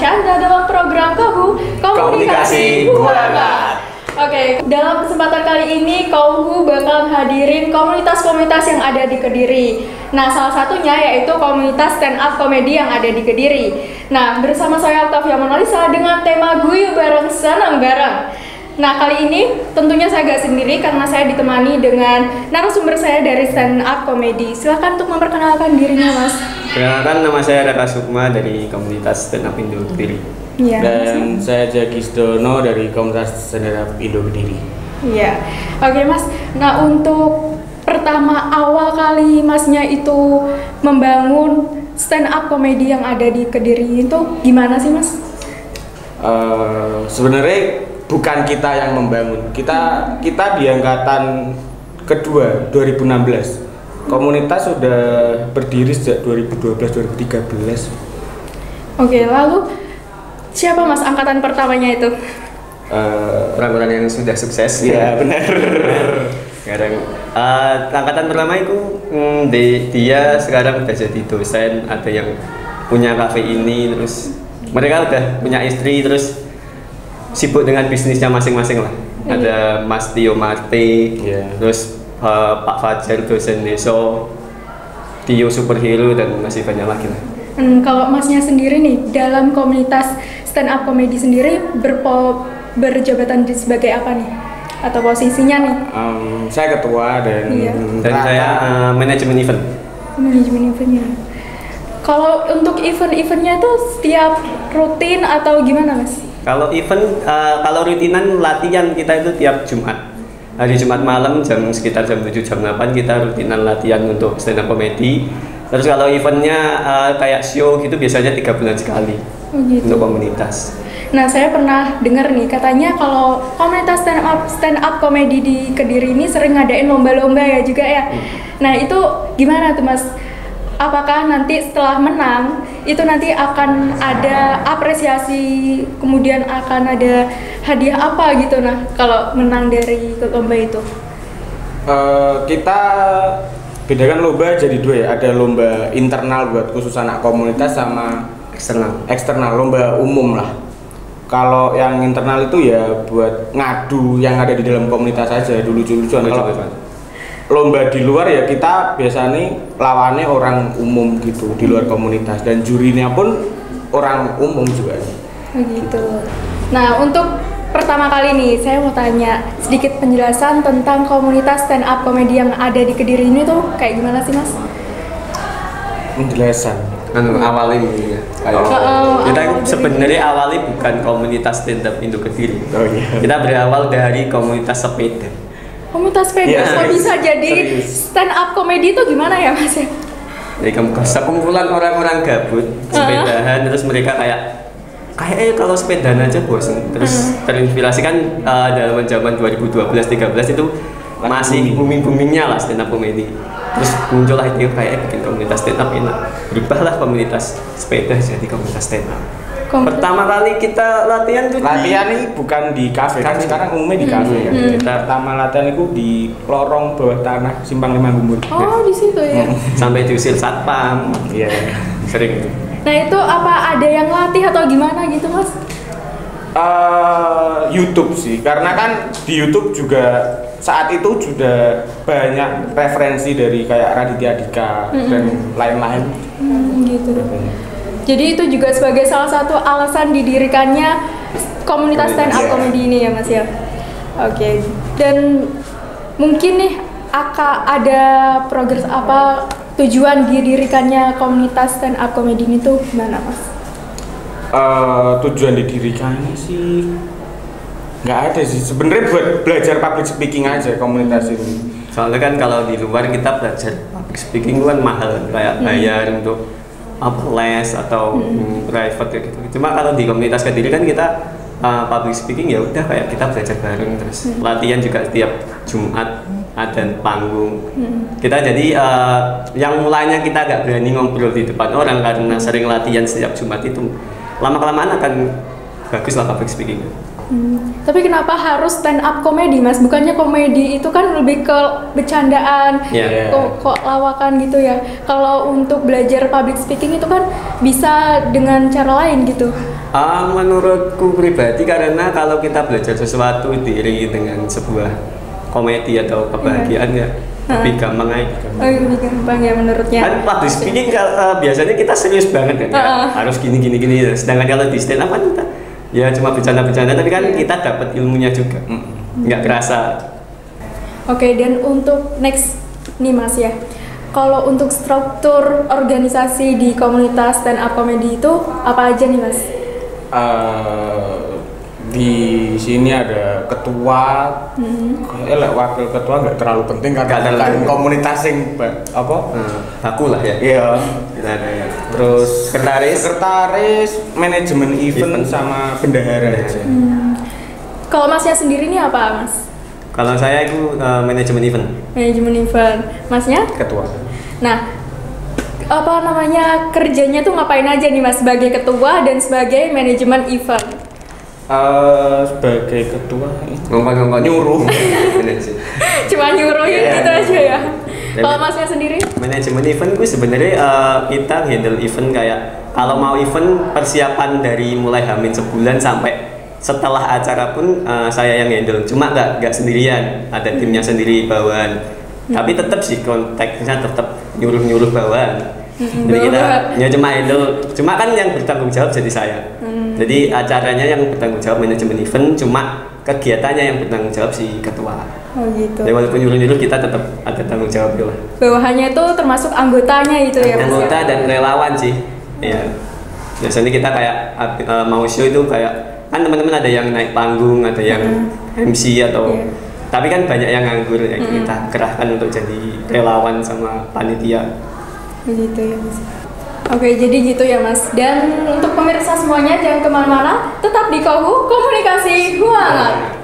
Chandra dalam program Komunikasi Buangat. Oke, dalam kesempatan kali ini Komhu bakal hadirin komunitas-komunitas yang ada di Kediri. Nah, salah satunya yaitu komunitas stand up comedy yang ada di Kediri. Nah, bersama saya Octavia Monalisa dengan tema Guyu Bareng Senang Bareng. Nah, kali ini tentunya saya gak sendiri karena saya ditemani dengan narasumber saya dari stand up comedy. Silakan untuk memperkenalkan dirinya, Mas. Perkenalkan, nama saya Raka Sukma dari komunitas stand up Indo Kediri. Ya, dan saya Jagis Dono dari komunitas stand up Indo Kediri. Iya, oke Mas. Nah, untuk pertama awal kali Masnya itu membangun stand up comedy yang ada di Kediri itu gimana sih, Mas? Sebenarnya bukan kita yang membangun. Kita di angkatan kedua 2016. Komunitas sudah berdiri sejak 2012-2013. Oke, lalu siapa Mas angkatan pertamanya itu? Orang-orang yang sudah sukses. Iya, benar. Sekarang angkatan pertama itu dia sekarang udah jadi dosen, ada yang punya kafe ini, terus mereka udah punya istri, terus sibuk dengan bisnisnya masing-masing lah. Ada Mas Tio Marte, terus Pak Fajar dosen Deso, Tio Superhero, dan masih banyak lagi lah. Kalau Masnya sendiri nih dalam komunitas stand up comedy sendiri berjabatan sebagai apa nih? Atau posisinya nih? Saya ketua dan saya manajemen event. Manajemen eventnya. Kalau untuk event-eventnya itu setiap rutin atau gimana, Mas? Kalau event, kalau rutinan latihan kita itu tiap Jumat. Hari Jumat malam sekitar jam 7 jam 8 kita rutinan latihan untuk stand up comedy. Terus kalau eventnya kayak show gitu biasanya 3 bulan sekali untuk komunitas. Nah, saya pernah dengar nih katanya kalau komunitas stand up comedy di Kediri ini sering ngadain lomba-lomba ya juga ya. Nah, itu gimana tuh, Mas? Apakah nanti setelah menang itu nanti akan ada apresiasi, kemudian akan ada hadiah apa gitu? Nah, kalau menang dari lomba itu? Kita bedakan lomba jadi dua ya, ada lomba internal buat khusus anak komunitas sama eksternal lomba umum lah. Kalau yang internal itu ya buat ngadu yang ada di dalam komunitas aja, lucu-lucuan. Kalau lomba di luar ya kita biasanya lawannya orang umum gitu di luar komunitas, dan jurinya pun orang umum juga. Begitu. Nah, untuk pertama kali nih, saya mau tanya sedikit penjelasan tentang komunitas stand up comedy yang ada di Kediri ini tuh kayak gimana sih, Mas? Penjelasan. Awalnya ya. Kita sebenarnya awalnya bukan komunitas stand up Indo Kediri. Kita berawal dari komunitas sepeda. Komunitas sepeda, kok bisa jadi stand up comedy itu gimana ya, Mas? Jadi sekumpulan orang-orang gabut sepedahan, terus mereka kayaknya kalau sepedaan aja bosen, terus terinspirasi kan dalam zaman 2012-13 itu masih booming-boomingnya lah stand up comedy. Terus muncullah itu kayak bikin komunitas stand up enak, berubahlah komunitas sepeda jadi komunitas stand up. Pertama kali kita latihan ini bukan di kafe, kan sekarang umumnya di kafe kan. Kita pertama latihan itu di lorong bawah tanah Simpang Lima Gumbur. Oh, di situ ya. Sampai diusir satpam. Iya, sering itu. Nah, itu apa ada yang latih atau gimana gitu, Mas? YouTube sih, karena kan di YouTube juga saat itu sudah banyak referensi dari kayak Raditya Dika dan lain-lain. Gitu. Jadi itu juga sebagai salah satu alasan didirikannya komunitas stand up comedy ini ya, Mas ya. Oke. Dan mungkin nih ada progres apa tujuan didirikannya komunitas stand up comedy ini tuh gimana, Mas? Tujuan didirikannya sih nggak ada sih. Sebenarnya buat belajar public speaking aja komunitas ini. Soalnya kan kalau di luar kita belajar public speaking itu kan mahal, kayak bayar untuk les atau private gitu. Cuma kalau di komunitas Kediri kan kita public speaking ya udah kayak kita belajar bareng, terus latihan juga setiap Jumat ada panggung. Kita jadi yang mulanya kita agak berani ngobrol di depan orang karena sering latihan setiap Jumat itu, lama kelamaan akan bagus lah public speaking. Tapi kenapa harus stand up komedi Mas? Bukannya komedi itu kan lebih ke bercandaan, kok lawakan gitu ya. Kalau untuk belajar public speaking itu kan bisa dengan cara lain gitu. Menurutku pribadi, karena kalau kita belajar sesuatu diiringi dengan sebuah komedi atau kebahagiaan ya lebih gampang aja. Lebih gampang ya menurutnya. Kan public speaking biasanya kita serius banget kan, harus gini. Sedangkan kalau di stand up kan kita ya cuma bercanda-bercanda, tapi kan kita dapat ilmunya juga, nggak kerasa. Oke, dan untuk next nih Mas ya, kalau untuk struktur organisasi di komunitas stand up comedy itu apa aja nih Mas? Di sini ada ketua, wakil ketua nggak terlalu penting karena kan komunitas yang aku lah ya. Iya. Ya. Terus sekretaris, manajemen event sama bendahara aja. Kalau Masnya sendiri nih apa Mas? Kalau saya itu manajemen event. Manajemen event. Masnya? Ketua. Nah, kerjanya tuh ngapain aja nih Mas sebagai ketua dan sebagai manajemen event? Sebagai ketua ngomong nyuruh. Cuma nyuruh gitu aja ya. Kalau Masnya sendiri? Manajemen event gue sebenarnya kita handle event kayak kalau mau event persiapan dari mulai H-1 sebulan sampai setelah acara pun saya yang handle. Cuma nggak sendirian, ada timnya sendiri bawahan. Tapi tetap sih konteksnya tetap nyuruh bawahan. Jadi kita ya cuma handle, cuma kan yang bertanggung jawab jadi saya. Jadi acaranya yang bertanggung jawab manajemen event, cuma kegiatannya yang bertanggung jawab si ketua. Oh gitu. Jadi walaupun nyuruh kita tetap ada tanggung jawab lah. Bawahannya itu termasuk anggotanya itu ya Mas? Anggota dan relawan sih. Iya. Biasanya kita kayak mau show itu kayak kan teman-teman ada yang naik panggung, ada yang MC atau tapi kan banyak yang nganggur ya, kita kerahkan untuk jadi relawan sama panitia. Begitu ya Mas. Oke, jadi gitu ya Mas. Dan untuk pemirsa semuanya jangan kemana-mana, tetap di Komunitas Huangat.